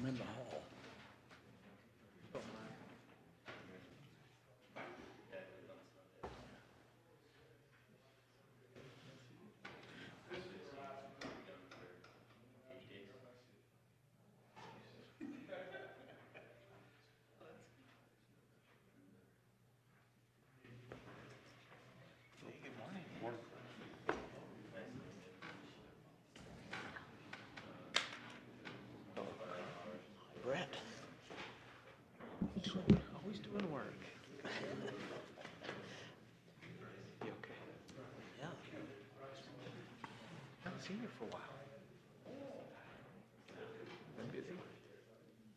I'm in the hall. Brett. Always doing work. You okay? Yeah. Haven't seen you for a while. Been busy?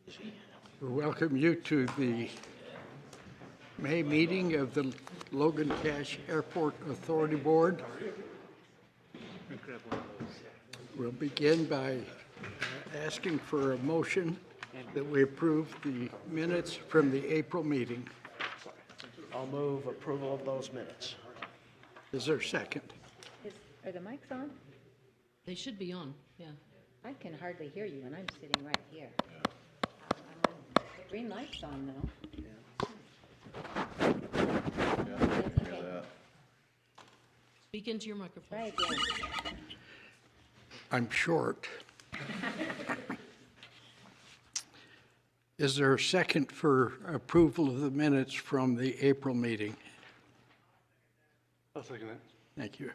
Busy. We welcome you to the May meeting of the Logan-Cache Airport Authority Board. We'll begin by asking for a motion that we approve the minutes from the April meeting. I'll move approval of those minutes. Is there a second? Are the mics on? They should be on, yeah. I can hardly hear you, and I'm sitting right here. The green light's on, though. Speak into your microphone. Try again. I'm short. Is there a second for approval of the minutes from the April meeting? I'll second that. Thank you.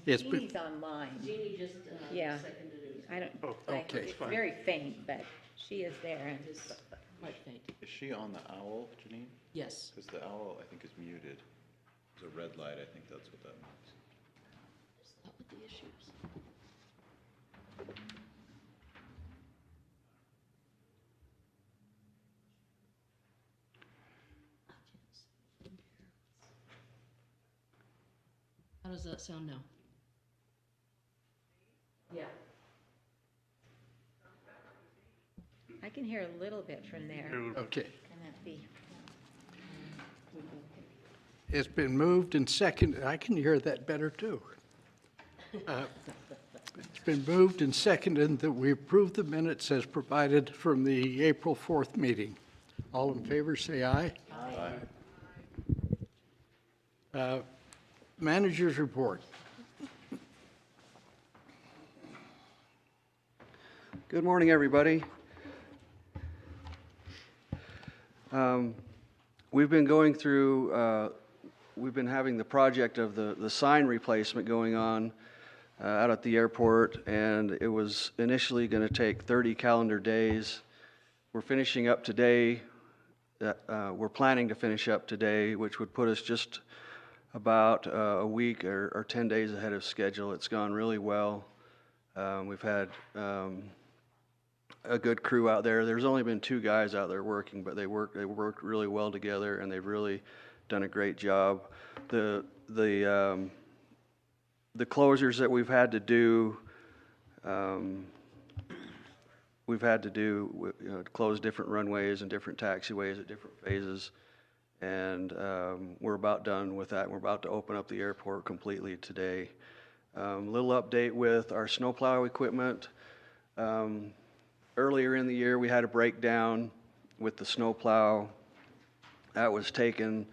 It's been, Jeannie's online. Jeannie just Yeah. seconded it. I don't, Oh, okay. it's very faint, but she is there. And It is quite faint. Is she on the owl, Janine? Yes. Because the owl, I think, is muted. There's a red light, I think that's what that means. Is that what the issue is? How does that sound now? Yeah. I can hear a little bit from there. okay. Can that be? It's been moved and seconded. I can hear that better too. It's been moved and seconded that we approve the minutes as provided from the April 4th meeting. All in favor, say aye. Aye. Manager's report. Good morning, everybody. We've been going through, we've been having the project of the sign replacement going on out at the airport, and it was initially going to take 30 calendar days. We're finishing up today. We're planning to finish up today, which would put us just about a week or 10 days ahead of schedule. It's gone really well. We've had a good crew out there. There's only been 2 guys out there working, but they worked really well together, and they've really done a great job. The closures that we've had to do, close different runways and different taxiways at different phases, and we're about done with that. We're about to open up the airport completely today. Little update with our snowplow equipment. Earlier in the year, we had a breakdown with the snowplow. That was taken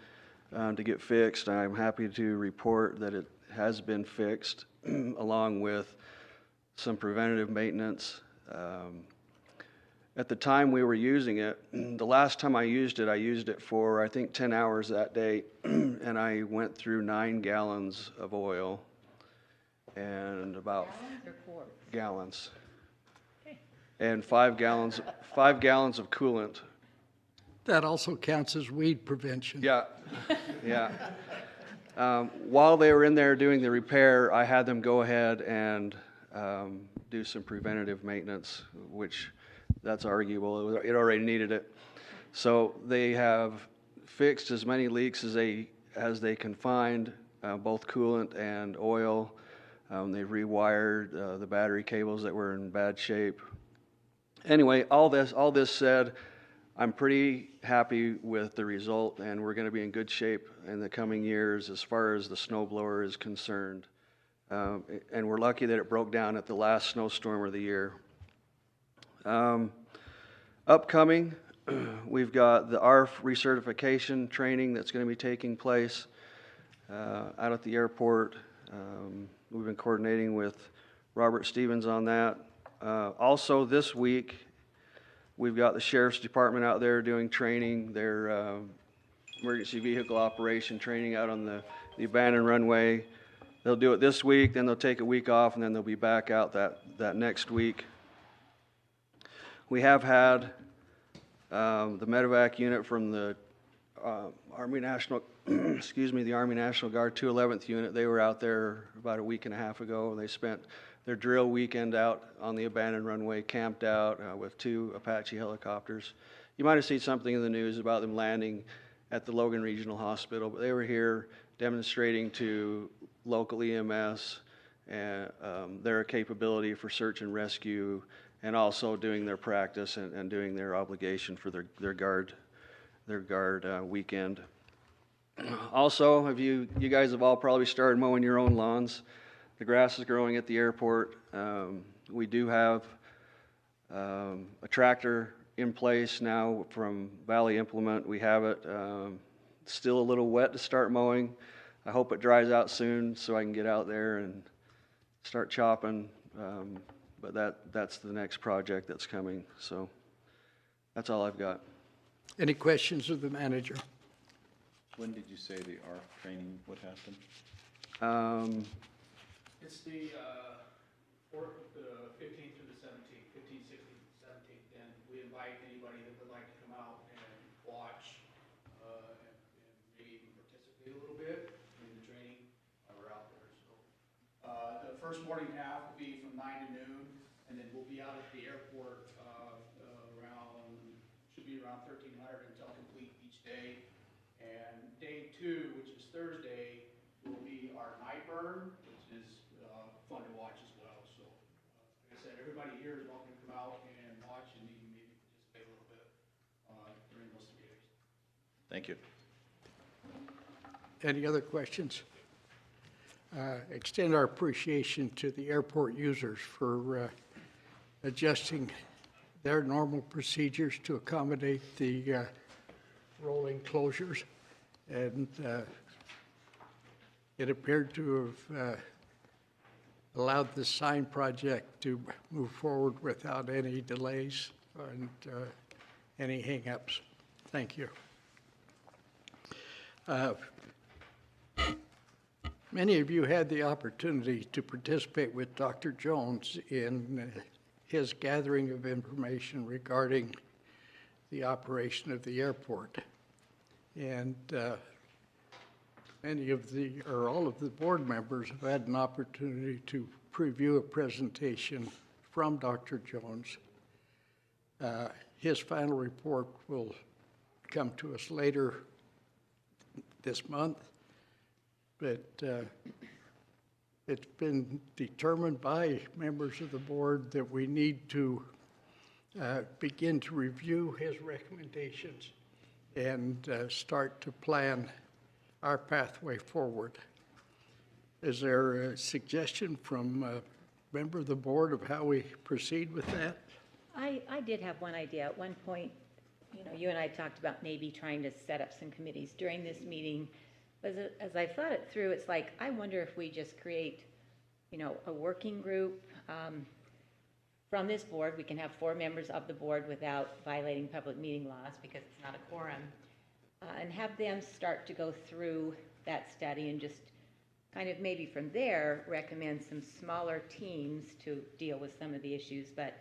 to get fixed. I'm happy to report that it has been fixed, along with some preventative maintenance. At the time we were using it, the last time I used it for, I think, 10 hours that day, and I went through 9 gallons of oil and about Gallons or quarts? gallons. Okay. And 5 gallons of coolant. That also counts as weed prevention. Yeah, yeah. While they were in there doing the repair, I had them go ahead and do some preventative maintenance, which that's arguable. It already needed it. So they have fixed as many leaks as they can find, both coolant and oil. They've rewired the battery cables that were in bad shape. Anyway, all this said, I'm pretty happy with the result, and we're going to be in good shape in the coming years as far as the snowblower is concerned. And we're lucky that it broke down at the last snowstorm of the year. Upcoming, we've got the ARF recertification training that's going to be taking place out at the airport. We've been coordinating with Robert Stevens on that. Also this week, we've got the Sheriff's Department out there doing training, their emergency vehicle operation training out on the abandoned runway. They'll do it this week, then they'll take a week off, and then they'll be back out that next week. We have had the medevac unit from the Army National, the Army National Guard 211th unit. They were out there about a week and a half ago. They spent their drill weekend out on the abandoned runway, camped out with 2 Apache helicopters. You might have seen something in the news about them landing at the Logan Regional Hospital, but they were here demonstrating to local EMS and their capability for search and rescue, and also doing their practice and doing their obligation for their guard weekend. Also, you guys have all probably started mowing your own lawns. The grass is growing at the airport. We do have a tractor in place now from Valley Implement. We have it. It's still a little wet to start mowing. I hope it dries out soon so I can get out there and start chopping. But that's the next project that's coming. So that's all I've got. Any questions of the manager? When did you say the ARF training would happen? It's the 15th through the 17th, 15th, 16th, 17th, and we invite anybody that would like to come out and watch and maybe even participate a little bit in the training while we're out there. So the first morning half will be from 9 to noon, and then we'll be out at the airport around 1300 until complete each day. And day 2, which is Thursday, will be our night burn, which is fun to watch as well. So, like I said, everybody here is welcome to come out and watch and even maybe participate a little bit during those 3 days. Thank you. Any other questions? Extend our appreciation to the airport users for adjusting their normal procedures to accommodate the rolling closures. And it appeared to have allowed the sign project to move forward without any delays and any hang-ups. Thank you. Many of you had the opportunity to participate with Dr. Jones in his gathering of information regarding the operation of the airport. And many of or all of the board members have had an opportunity to preview a presentation from Dr. Jones. His final report will come to us later this month, but it's been determined by members of the board that we need to begin to review his recommendations and start to plan our pathway forward. Is there a suggestion from a member of the board of how we proceed with that? I did have one idea. At one point, you and I talked about maybe trying to set up some committees during this meeting. As I thought it through, it's like, I wonder if we just create, a working group. From this board, we can have 4 members of the board without violating public meeting laws because it's not a quorum, and have them start to go through that study and just kind of maybe from there recommend some smaller teams to deal with some of the issues. But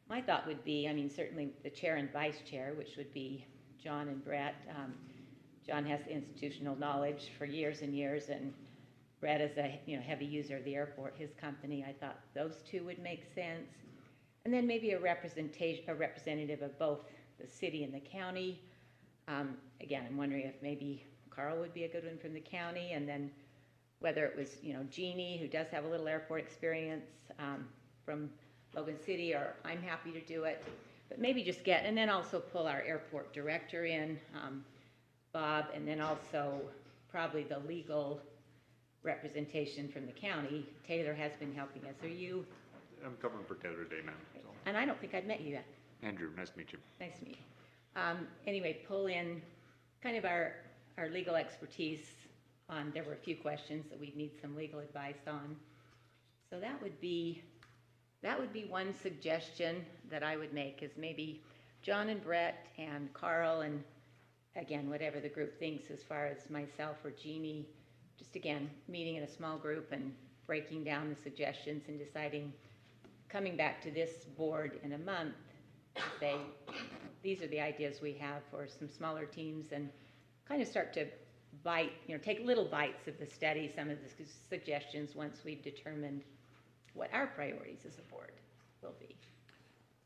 my thought would be, certainly the chair and vice chair, which would be John and Brett. John has the institutional knowledge for years and years, and Brett is a heavy user of the airport, his company. I thought those 2 would make sense. And then maybe a representative of both the city and the county. Again, I'm wondering if maybe Carl would be a good one from the county, and then whether it was, Jeannie, who does have a little airport experience from Logan City, or I'm happy to do it. But maybe just and then also pull our airport director in, Bob, and then also probably the legal representation from the county. Taylor has been helping us. Are you? I'm covering for Taylor today, ma'am. So. And I don't think I've met you yet. Andrew, nice to meet you. Nice to meet you. Anyway, pull in kind of our legal expertise on, there were a few questions that we'd need some legal advice on. So that would be one suggestion that I would make, is maybe John and Brett and Carl, and again, whatever the group thinks as far as myself or Jeannie, just again, meeting in a small group and breaking down the suggestions and deciding, coming back to this board in a month, to say, these are the ideas we have for some smaller teams, and kind of start to bite, take little bites of the study, some of the suggestions once we've determined what our priorities as a board will be.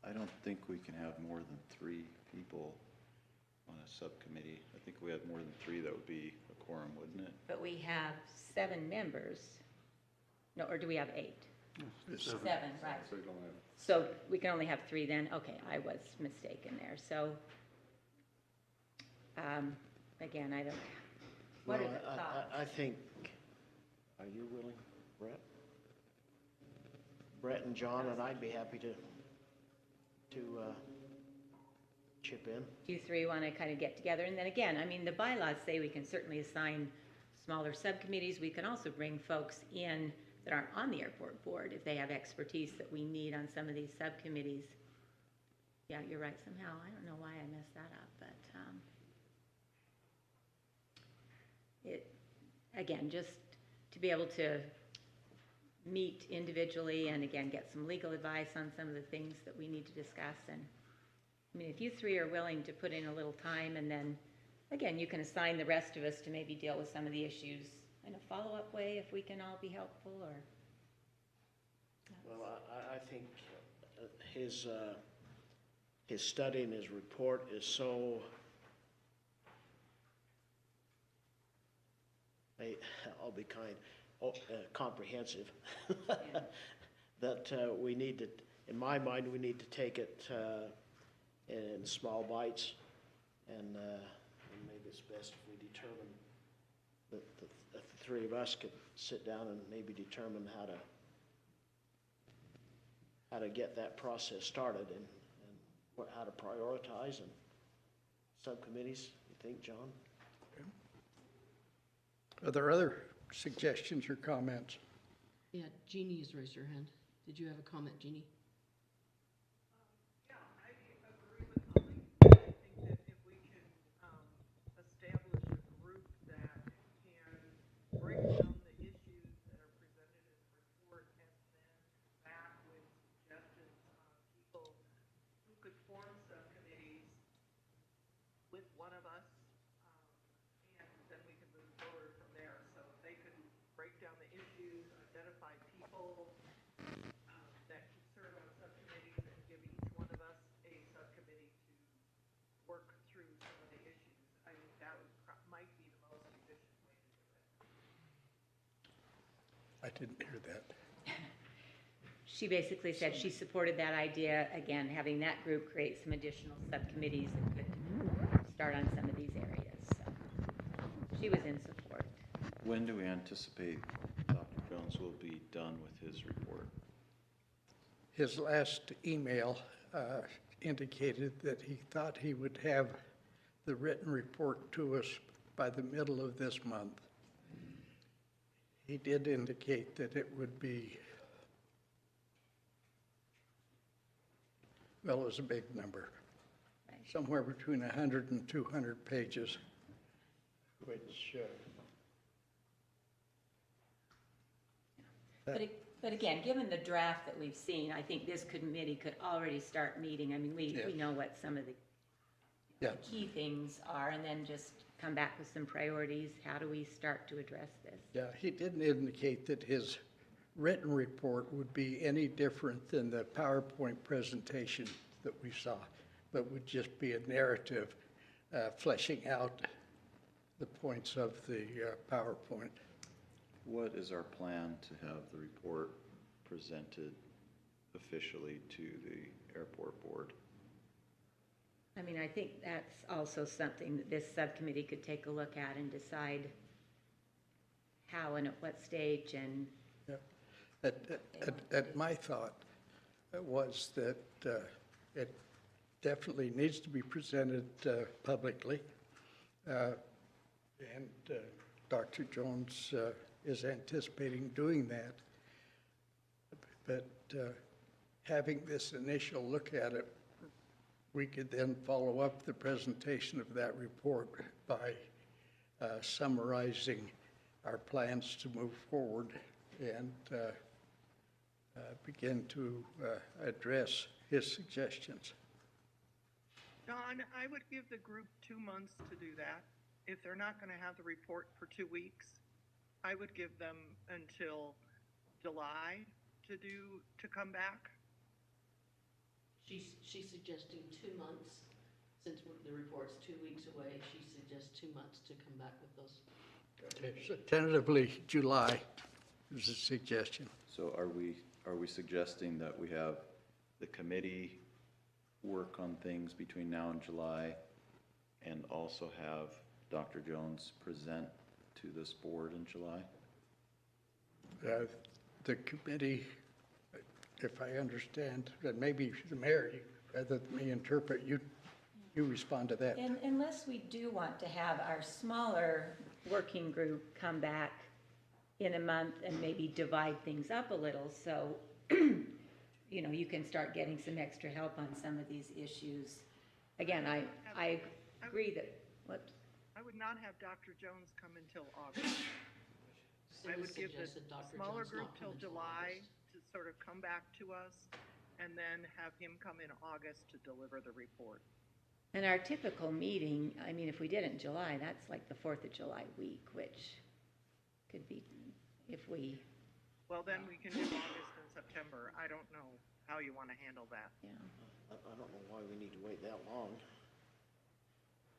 I don't think we can have more than 3 people on a subcommittee. I think if we had more than 3, that would be a quorum, wouldn't it? But we have 7 members. No, or do we have 8? 7, right. So we can only have 3 then? Okay, I was mistaken there. So, again, I don't, what are Well, the thoughts? I think, are you willing, Brett? Brett and John, and I'd be happy to chip in. You 3 want to kind of get together, and then again, I mean, the bylaws say we can certainly assign smaller subcommittees. We can also bring folks in that aren't on the airport board if they have expertise that we need on some of these subcommittees. Yeah, you're right, somehow, I don't know why I messed that up, but, again, just to be able to meet individually and again, get some legal advice on some of the things that we need to discuss. And I mean, if you 3 are willing to put in a little time, and then again, you can assign the rest of us to maybe deal with some of the issues in a follow-up way if we can all be helpful, or. Well, I think his study and his report is so, I'll be kind, comprehensive, that we need to, in my mind, we need to take it in small bites, and maybe it's best if we determine that the 3 of us could sit down and maybe determine how to get that process started, and how to prioritize, and subcommittees, you think, John? Are there other suggestions or comments? Yeah, Jeannie has raised her hand. Did you have a comment, Jeannie? Yeah, I agree with Holly. I think that if we can establish a group that can break down the issues that are presented in the report, and then back with suggestions on people who could form subcommittees with one of us, and then we can move forward from there. So if they could break down the issues, identify people that could serve on subcommittees, and give each one of us a subcommittee to work through some of the issues. I think that might be the most efficient way to do it. I didn't hear that. She basically said she supported that idea, again, having that group create some additional subcommittees that could start on some of these areas. So she was in support. When do we anticipate Dr. Jones will be done with his report? His last email indicated that he thought he would have the written report to us by the middle of this month. He did indicate that it would be, well, it was a big number, somewhere between 100 and 200 pages, which But again, given the draft that we've seen, I think this committee could already start meeting. I mean, we know what some of the key things are, and then just come back with some priorities. How do we start to address this? Yeah, he didn't indicate that his written report would be any different than the PowerPoint presentation that we saw, but would just be a narrative fleshing out the points of the PowerPoint. What is our plan to have the report presented officially to the airport board? I mean, I think that's also something that this subcommittee could take a look at and decide how and at what stage. And My thought was that definitely needs to be presented publicly. And Dr. Jones is anticipating doing that. But having this initial look at it, we could then follow up the presentation of that report by summarizing our plans to move forward and begin to address his suggestions. Don, I would give the group 2 months to do that. If they're not going to have the report for 2 weeks, I would give them until July to come back. She's suggesting 2 months, since the report's 2 weeks away, she suggests 2 months to come back with those. Okay, so tentatively, July is a suggestion. So are we suggesting that we have the committee work on things between now and July and also have Dr. Jones present to this board in July? The committee, if I understand, and maybe the mayor, rather than me interpret, you respond to that. And unless we do want to have our smaller working group come back in a month and maybe divide things up a little, so, you know, you can start getting some extra help on some of these issues. Again, I agree that, what? I would not have Dr. Jones come until August. I would give the smaller group till July to sort of come back to us, and then have him come in August to deliver the report. And our typical meeting, I mean, if we did it in July, that's like the 4th of July week, which could be, if we, Well, then we can do August and September. I don't know how you want to handle that. yeah. I don't know why we need to wait that long.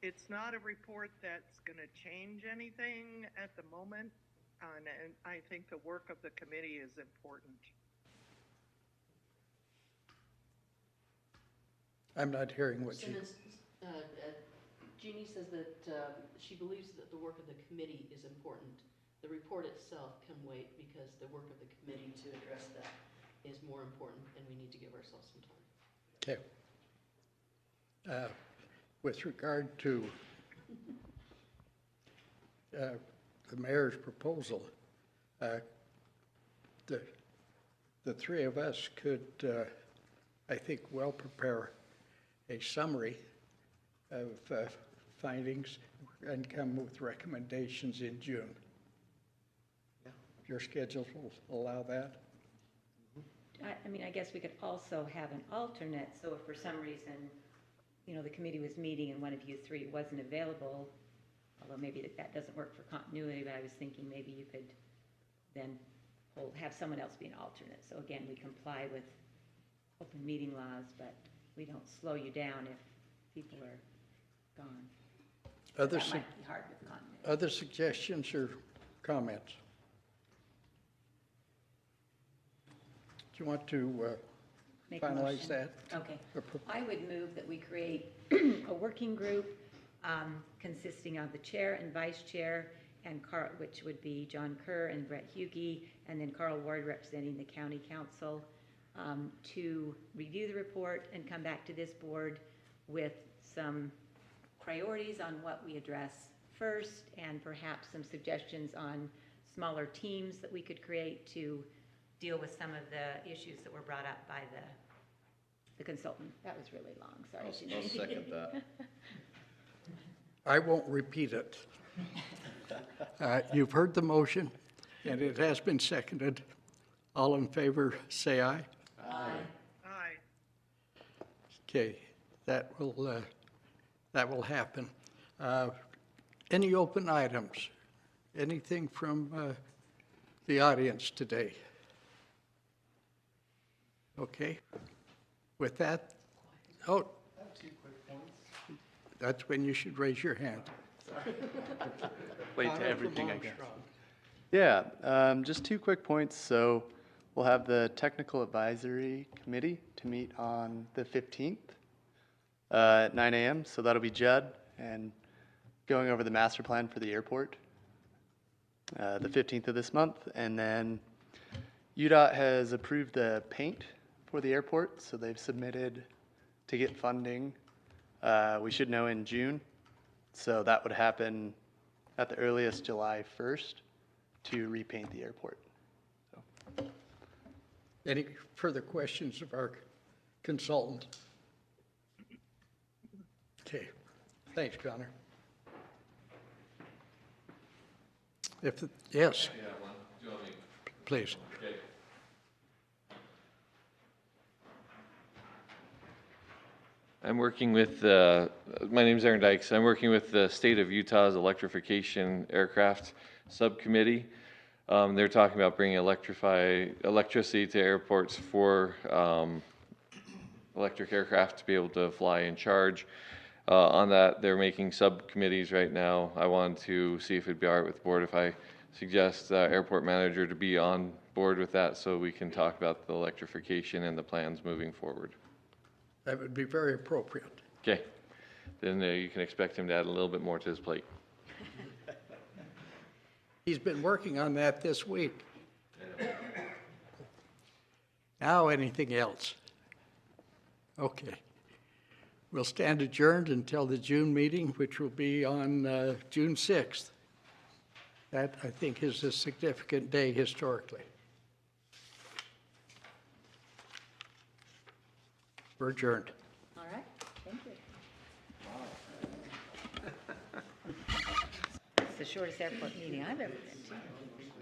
It's not a report that's going to change anything at the moment, and I think the work of the committee is important. I'm not hearing what you, Simmons, Jeannie says that she believes that the work of the committee is important. The report itself can wait because the work of the committee to address that is more important, and we need to give ourselves some time. okay. With regard to the mayor's proposal, the three of us could, I think, well prepare a summary of findings and come with recommendations in June. Yeah. Your schedules will allow that? I mean, I guess we could also have an alternate, so if for some reason, you know, the committee was meeting and one of you three wasn't available, although maybe that doesn't work for continuity, but I was thinking maybe you could then have someone else be an alternate. So again, we comply with open meeting laws, but we don't slow you down if people are gone. Other That might be hard with continuity. other suggestions or comments? Do you want to Make a finalize motion. that? Okay. Or pro- I would move that we create a working group consisting of the chair and vice chair, and Carl, which would be John Kerr and Brett Hugie, and then Carl Ward representing the county council, to review the report and come back to this board with some priorities on what we address first, and perhaps some suggestions on smaller teams that we could create to deal with some of the issues that were brought up by the consultant. That was really long, sorry. I'll second that. I won't repeat it. You've heard the motion, and it has been seconded. All in favor, say aye. Aye. Aye. Okay, that will happen. Any open items? Anything from the audience today? Okay. With that, oh. I have 2 quick points. That's when you should raise your hand. Wait to Connor everything, from I guess. Armstrong. Yeah, just 2 quick points. So we'll have the Technical Advisory Committee to meet on the 15th at 9 a.m. So that'll be Judd and going over the master plan for the airport, the 15th of this month. And then UDOT has approved the paint for the airport, so they've submitted to get funding. We should know in June. So that would happen at the earliest July 1st to repaint the airport. Any further questions of our consultant? Okay, thanks, Connor. Yes, Yeah, one. Do you want me? please. Okay. I'm working with, my name's Aaron Dykes. I'm working with the State of Utah's Electrification Aircraft Subcommittee. They're talking about bringing electricity to airports for electric aircraft to be able to fly and charge. On that, they're making subcommittees right now. I wanted to see if it'd be all right with the board if I suggest airport manager to be on board with that so we can talk about the electrification and the plans moving forward. That would be very appropriate. Okay, then you can expect him to add a little bit more to his plate. He's been working on that this week. Now, anything else? Okay. We'll stand adjourned until the June meeting, which will be on June 6th. That, I think, is a significant day historically. We're adjourned. All right, thank you. It's the shortest airport meeting I've ever been to.